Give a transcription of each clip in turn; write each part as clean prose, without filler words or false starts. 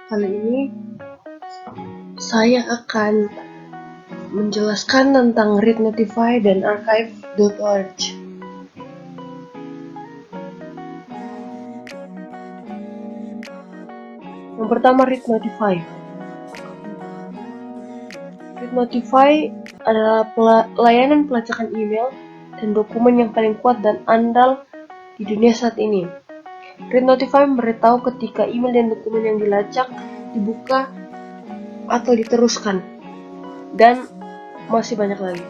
Kali ini saya akan menjelaskan tentang Read Notify dan archive.org. Yang pertama, Read Notify. Read Notify adalah layanan pelacakan email dan dokumen yang paling kuat dan andal di dunia saat ini. Read Notify memberitahu ketika email dan dokumen yang dilacak, dibuka, atau diteruskan, dan masih banyak lagi.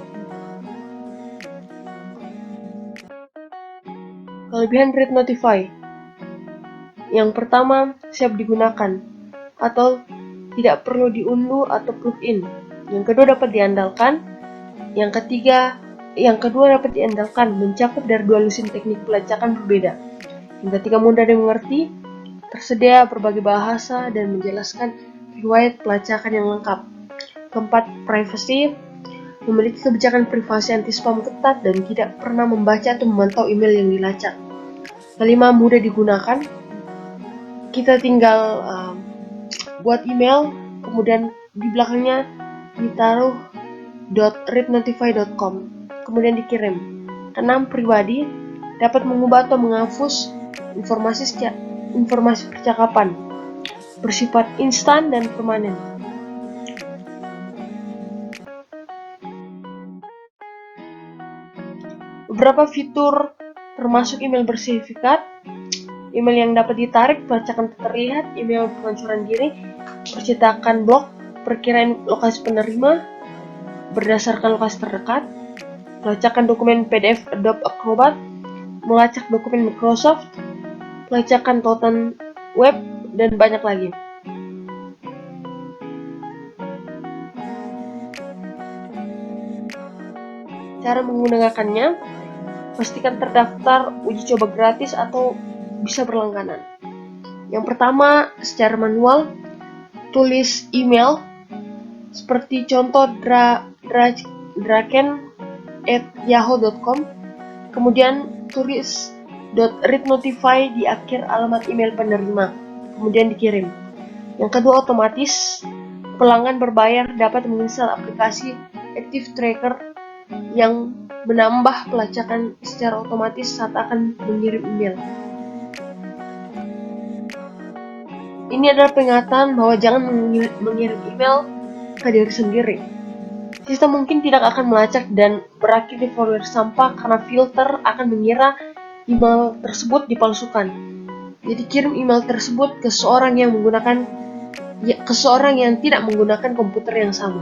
Kelebihan Read Notify: yang pertama, siap digunakan atau tidak perlu diunduh atau plugin. Yang kedua, dapat diandalkan. Yang kedua dapat diandalkan, mencakup dari dua lusin teknik pelacakan berbeda. Yang ketiga, mudah dimengerti, tersedia berbagai bahasa dan menjelaskan riwayat pelacakan yang lengkap. Keempat, privacy, memiliki kebijakan privasi anti-spam ketat dan tidak pernah membaca atau memantau email yang dilacak. Kelima, mudah digunakan. Kita tinggal buat email, kemudian di belakangnya ditaruh .readnotify.com, kemudian dikirim. Keenam, pribadi, dapat mengubah atau menghapus informasi percakapan, bersifat instan dan permanen. Beberapa fitur termasuk email bersertifikat, email yang dapat ditarik, pelacakan terlihat, email pengancuran diri, percetakan blok, perkiraan lokasi penerima berdasarkan lokasi terdekat, pelacakan dokumen PDF Adobe Acrobat, melacak dokumen Microsoft, pelacakan tautan web, dan banyak lagi. Cara menggunakannya: pastikan terdaftar uji coba gratis atau bisa berlangganan. Yang pertama, secara manual, tulis email seperti contoh draken@yahoo.com, kemudian tulis .readnotify di akhir alamat email penerima, kemudian dikirim. Yang kedua, otomatis, pelanggan berbayar dapat menginstal aplikasi Active Tracker yang menambah pelacakan secara otomatis saat akan mengirim email. Ini adalah peringatan bahwa jangan mengirim email ke diri sendiri. Sistem mungkin tidak akan melacak dan berakhir di folder sampah karena filter akan mengira email tersebut dipalsukan. Jadi kirim email tersebut ke seorang yang tidak menggunakan komputer yang sama.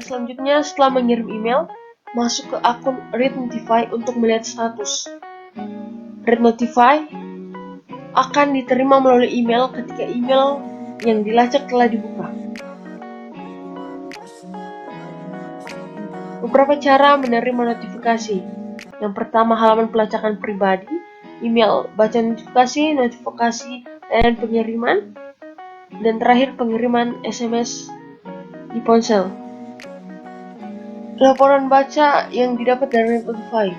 Selanjutnya, setelah mengirim email, masuk ke akun Read Notify untuk melihat status. Read Notify akan diterima melalui email ketika email yang dilacak telah dibuka. Beberapa cara menerima notifikasi. Yang pertama, halaman pelacakan pribadi, email, baca notifikasi layanan pengiriman, dan terakhir pengiriman SMS di ponsel. Laporan baca yang didapat dari Read Notify.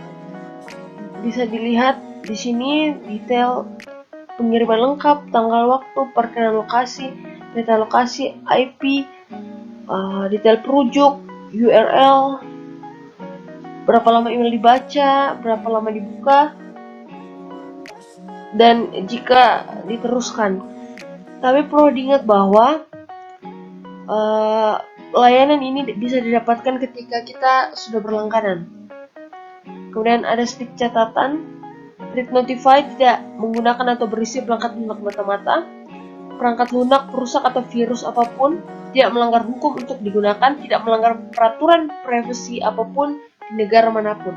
Bisa dilihat di sini detail pengiriman lengkap, tanggal waktu, perkiraan lokasi, data lokasi, IP, detail perujuk, URL, berapa lama email dibaca, berapa lama dibuka, dan jika diteruskan. Tapi perlu diingat bahwa layanan ini bisa didapatkan ketika kita sudah berlangganan. Kemudian ada sedikit catatan, Read Notify tidak menggunakan atau berisi perangkat lunak mata-mata. Perangkat lunak, perusak, atau virus apapun, tidak melanggar hukum untuk digunakan, tidak melanggar peraturan privasi apapun di negara manapun.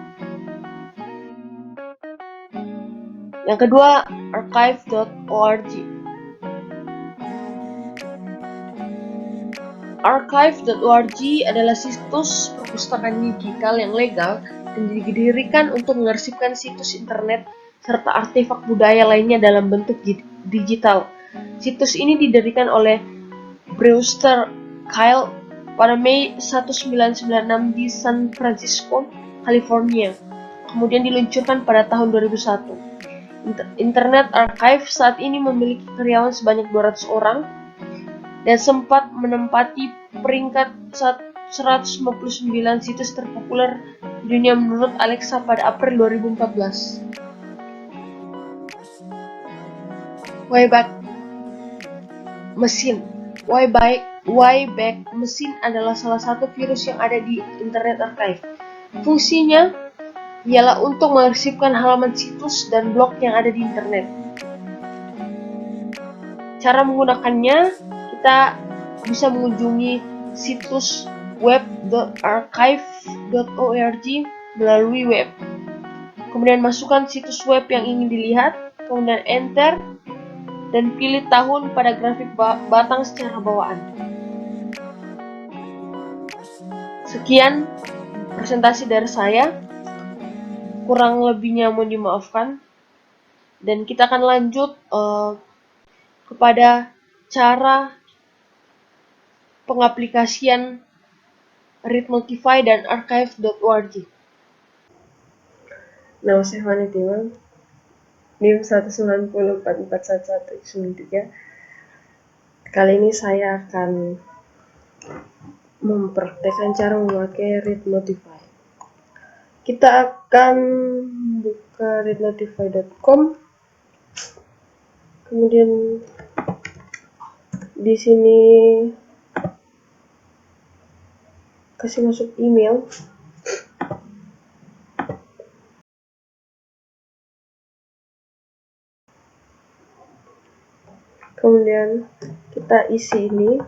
Yang kedua, archive.org. Archive.org adalah situs perpustakaan digital yang legal dan didirikan untuk mengarsipkan situs internet serta artefak budaya lainnya dalam bentuk digital. Situs ini didirikan oleh Brewster Kahle pada Mei 1996 di San Francisco, California. Kemudian diluncurkan pada tahun 2001. Internet Archive saat ini memiliki karyawan sebanyak 200 orang dan sempat menempati peringkat 159 situs terpopuler di dunia menurut Alexa pada April 2014. Wayback Machine Wayback Machine adalah salah satu virus yang ada di Internet Archive. Fungsinya ialah untuk mengarsipkan halaman situs dan blog yang ada di internet. Cara menggunakannya, kita bisa mengunjungi situs web.archive.org melalui web. Kemudian masukkan situs web yang ingin dilihat, kemudian enter, dan pilih tahun pada grafik batang secara bawaan. Sekian presentasi dari saya, kurang lebihnya mohon dimaafkan, dan kita akan lanjut kepada cara pengaplikasian Read Notify dan archive.org. Nama saya Fani Timang, NIM 190441193. Kali ini saya akan mempraktekkan cara memakai Read Notify. Kita akan buka readnotify.com. Kemudian di sini kasih masuk email. Kemudian kita isi ini.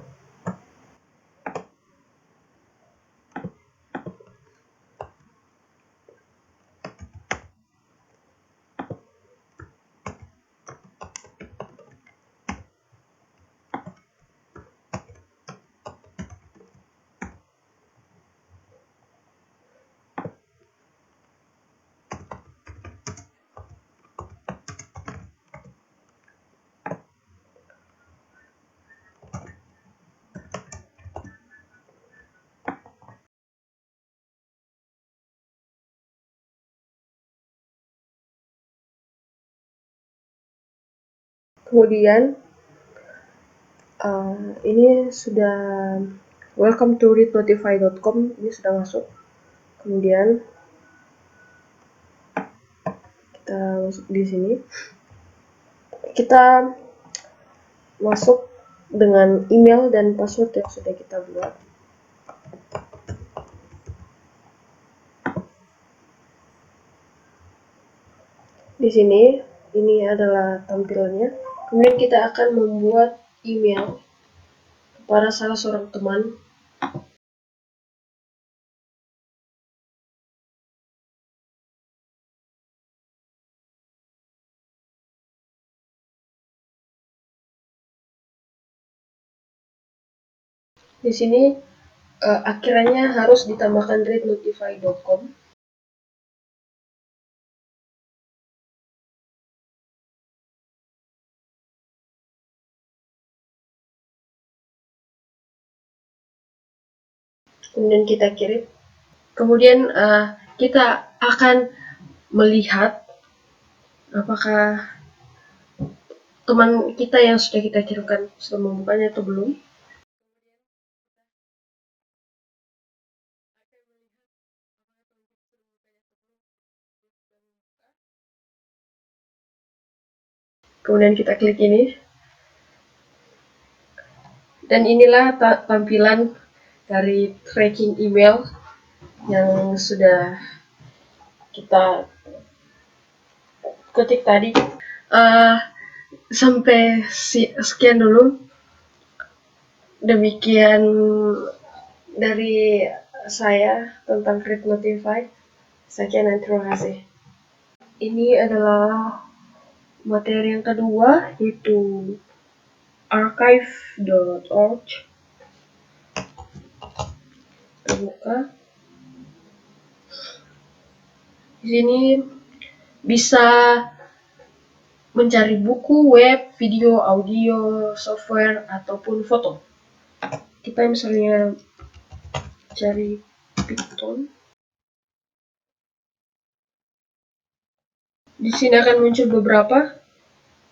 Kemudian ini sudah welcome to readnotify.com, ini sudah masuk. Kemudian kita masuk di sini. Kita masuk dengan email dan password yang sudah kita buat. Di sini ini adalah tampilannya. Kemudian kita akan membuat email kepada salah seorang teman. Di sini akhirnya harus ditambahkan readnotify.com. Kemudian kita kirim. Kemudian kita akan melihat apakah teman kita yang sudah kita kirimkan sudah membukanya atau belum. Kemudian kita klik ini. Dan inilah tampilan dari tracking email yang sudah kita ketik tadi. Sampai sekian dulu. Demikian dari saya tentang Read Notify. Sekian dan terima kasih. Ini adalah materi yang kedua, yaitu archive.org. Kita buka. Di sini bisa mencari buku, web, video, audio, software, ataupun foto. Kita misalnya cari Python. Di sini akan muncul beberapa.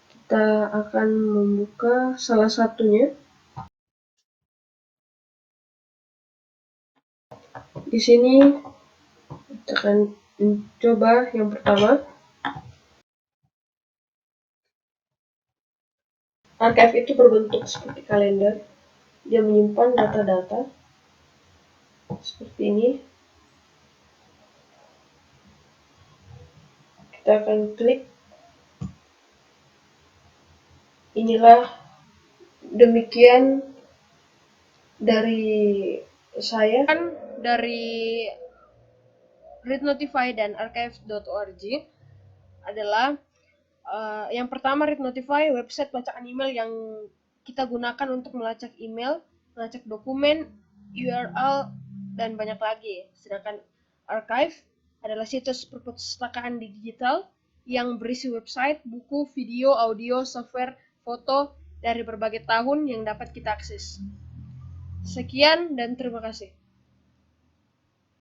Kita akan membuka salah satunya. Di sini kita akan mencoba yang pertama. Archive itu berbentuk seperti kalender. Dia menyimpan data-data seperti ini. Kita akan klik. Inilah demikian dari saya, dari readnotify dan archive.org adalah yang pertama, readnotify, website pelacakan email yang kita gunakan untuk melacak email, melacak dokumen, URL, dan banyak lagi. Sedangkan archive adalah situs perpustakaan digital yang berisi website, buku, video, audio, software, foto dari berbagai tahun yang dapat kita akses. Sekian dan terima kasih.